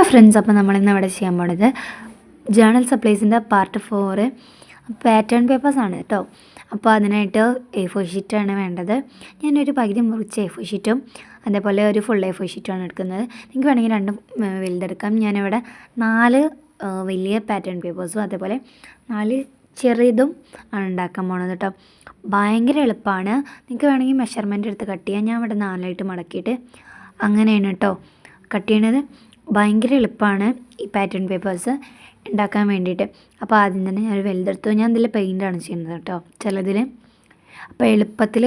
Hello friends, അപ്പോൾ നമ്മളിന്ന് ഇവിടെ ചെയ്യാൻ പോണത് ജേണൽ സപ്ലൈസിൻ്റെ പാർട്ട് 4 പാറ്റേൺ പേപ്പേഴ്സാണ് കേട്ടോ. അപ്പോൾ അതിനായിട്ട് A4 ഷീറ്റാണ് വേണ്ടത്. ഞാനൊരു പകുതി മുറിച്ച A4 ഷീറ്റും അതേപോലെ ഒരു ഫുൾ A4 ഷീറ്റുമാണ് എടുക്കുന്നത്. നിങ്ങൾക്ക് വേണമെങ്കിൽ രണ്ടും വലുതെടുക്കാം. ഞാനിവിടെ 4 വലിയ പാറ്റേൺ പേപ്പേഴ്സും അതേപോലെ 4 ചെറിയതും ആണ് ഉണ്ടാക്കാൻ പോണത് കേട്ടോ. ഭയങ്കര എളുപ്പമാണ്. നിങ്ങൾക്ക് വേണമെങ്കിൽ മെഷർമെൻറ്റ് എടുത്ത് കട്ട് ചെയ്യാം. ഞാൻ ഇവിടെ 4ആയിട്ട് മടക്കിയിട്ട് അങ്ങനെയാണ് കേട്ടോ കട്ട് ചെയ്യണത്. ഭയങ്കര എളുപ്പമാണ് ഈ പാറ്റേൺ പേപ്പേഴ്സ് ഉണ്ടാക്കാൻ വേണ്ടിയിട്ട്. അപ്പോൾ ആദ്യം തന്നെ ഞാൻ വലുതെടുത്തു. ഞാൻ ഇതിൽ പെയിൻ്റാണ് ചെയ്യുന്നത് കേട്ടോ ചിലതിൽ. അപ്പോൾ എളുപ്പത്തിൽ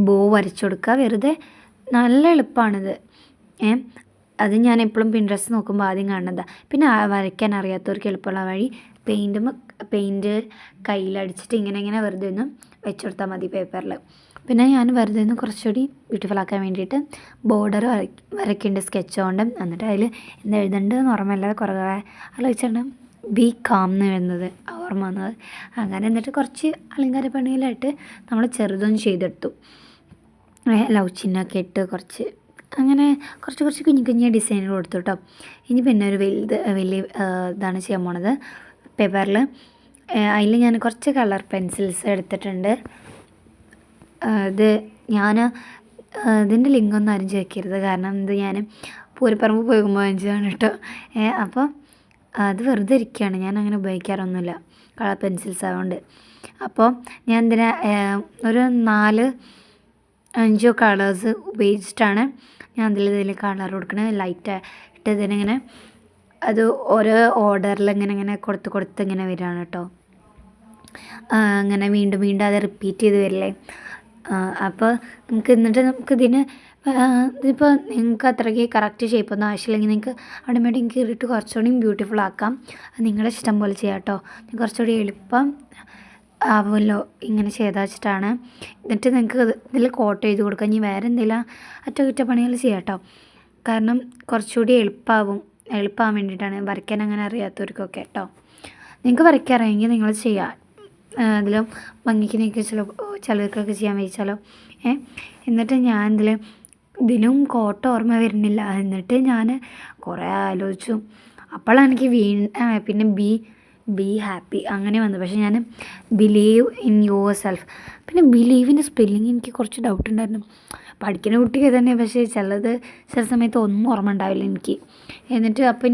ബോ വരച്ചു കൊടുക്കുക. വെറുതെ നല്ല എളുപ്പമാണിത്. അത് ഞാൻ എപ്പോഴും പിൻട്രസ്റ്റ് നോക്കുമ്പോൾ ആദ്യം കാണുന്നതാണ്. പിന്നെ വരയ്ക്കാൻ അറിയാത്തവർക്ക് എളുപ്പമുള്ള വഴി പെയിൻറ്റ് കയ്യിലടിച്ചിട്ട് ഇങ്ങനെ വെറുതെ ഒന്ന് വെച്ച് കൊടുത്താൽ മതി പേപ്പറിൽ. പിന്നെ ഞാൻ വെറുതെ ഒന്ന് കുറച്ചുകൂടി ബ്യൂട്ടിഫുൾ ആക്കാൻ വേണ്ടിയിട്ട് ബോർഡർ വരയ്ക്കേണ്ട സ്കെച്ച് കൊണ്ട്, എന്നിട്ട് അതിൽ എന്താ എഴുതേണ്ടതെന്ന് ഓർമ്മയില്ലാതെ കുറേ ആലോചിച്ചിട്ടുണ്ട് ബി കാം എന്ന് എഴുതുന്നത് ഓർമ്മ വന്നത്. അങ്ങനെ എന്നിട്ട് കുറച്ച് അലങ്കാര പണിയിലായിട്ട് നമ്മൾ ചെറുതൊന്നും ചെയ്തെടുത്തു. ലവ് ചിഹ്നമൊക്കെ ഇട്ട് കുറച്ച് കുറച്ച് കുഞ്ഞു ഡിസൈനുകൾ കൊടുത്തു കേട്ടോ. ഇനി പിന്നെ ഒരു വലിയ ഇതാണ് ചെയ്യാൻ പോണത് പേപ്പറിൽ. അതിൽ ഞാൻ കുറച്ച് കളർ പെൻസിൽസ് എടുത്തിട്ടുണ്ട്. ഇതിൻ്റെ ലിങ്കൊന്നും ആരും ചോദിക്കരുത്, കാരണം ഇത് ഞാൻ പൂരപ്പറമ്പ് പോകുമ്പോൾ വാങ്ങിച്ചതാണ് കേട്ടോ. അപ്പോൾ അത് വെറുതെ ഇരിക്കുകയാണ്, ഞാൻ അങ്ങനെ ഉപയോഗിക്കാറൊന്നുമില്ല കളർ പെൻസിൽസ് ആയതുകൊണ്ട്. അപ്പോൾ ഞാൻ ഒരു 4-5 കളേഴ്സ് ഉപയോഗിച്ചിട്ടാണ് ഞാൻ ഇതിൽ കളർ കൊടുക്കണത്. ലൈറ്റായിട്ട് ഇതിനിങ്ങനെ അത് ഓരോ ഓർഡറിൽ ഇങ്ങനെ കൊടുത്ത് ഇങ്ങനെ വരികയാണ് കേട്ടോ. അങ്ങനെ വീണ്ടും അത് റിപ്പീറ്റ് ചെയ്ത് വരില്ലേ. അപ്പോൾ നമുക്കിതിന് ഇതിപ്പോൾ നിങ്ങൾക്ക് അത്രയ്ക്ക് കറക്റ്റ് ഷേപ്പൊന്നും ആവശ്യമില്ലെങ്കിൽ നിങ്ങൾക്ക് ഓട്ടോമാറ്റിക് കീറിയിട്ട് കുറച്ചുകൂടി ബ്യൂട്ടിഫുൾ ആക്കാം. അത് നിങ്ങളുടെ ഇഷ്ടം പോലെ ചെയ്യാം കേട്ടോ. കുറച്ചുകൂടി എളുപ്പം ആവുമല്ലോ ഇങ്ങനെ ചെയ്താൽ വെച്ചിട്ടാണ്. എന്നിട്ട് നിങ്ങൾക്ക് ഇതിൽ കോട്ട് ചെയ്ത് കൊടുക്കാം. ഇനി വേറെ എന്തെങ്കിലും അറ്റകുറ്റപ്പണികൾ ചെയ്യാം കേട്ടോ. കാരണം കുറച്ചുകൂടി എളുപ്പമാകാൻ വേണ്ടിയിട്ടാണ്, വരയ്ക്കാൻ അങ്ങനെ അറിയാത്തവർക്കൊക്കെ കേട്ടോ. നിങ്ങൾക്ക് വരയ്ക്കാൻ അറിയാമെങ്കിൽ നിങ്ങൾ ചെയ്യാം. അതിലും ഭംഗിക്ക് നിങ്ങൾക്ക് ചിലർക്കൊക്കെ ചെയ്യാൻ വെച്ചാലോ. എന്നിട്ട് ഞാൻ ഇതിലും കോട്ട ഓർമ്മ വരുന്നില്ല. എന്നിട്ട് ഞാൻ കുറേ ആലോചിച്ചു. അപ്പോഴാണ് എനിക്ക് പിന്നെ ബി ഹാപ്പി അങ്ങനെ വന്നു. പക്ഷേ ഞാൻ ബിലീവ് ഇൻ യുവർ സെൽഫ്. പിന്നെ ബിലീവിൻ്റെ സ്പെല്ലിങ് എനിക്ക് കുറച്ച് ഡൗട്ട് ഉണ്ടായിരുന്നു. പഠിക്കുന്ന കുട്ടിക്ക് തന്നെ, പക്ഷേ ചില സമയത്ത് ഒന്നും ഓർമ്മ ഉണ്ടാവില്ല എനിക്ക്. എന്നിട്ട് അപ്പോൾ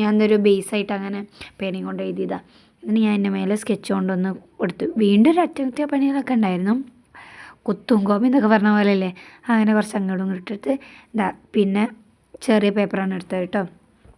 ഞാനൊരു ബേസായിട്ട് അങ്ങനെ പേനയും കൊണ്ട് എഴുതിയതാണ്. എന്നിട്ട് ഞാൻ എൻ്റെ മേലെ സ്കെച്ച് കൊണ്ടൊന്ന് കൊടുത്തു. വീണ്ടും ഒരു അറ്റകുറ്റപ്പണികളൊക്കെ ഉണ്ടായിരുന്നു. കുത്തും കോമി എന്നൊക്കെ പറഞ്ഞ പോലെ അല്ലേ. അങ്ങനെ കുറച്ച് അങ്ങോട്ടും ഇട്ടിട്ട് പിന്നെ ചെറിയ പേപ്പറാണ് എടുത്തത് കേട്ടോ.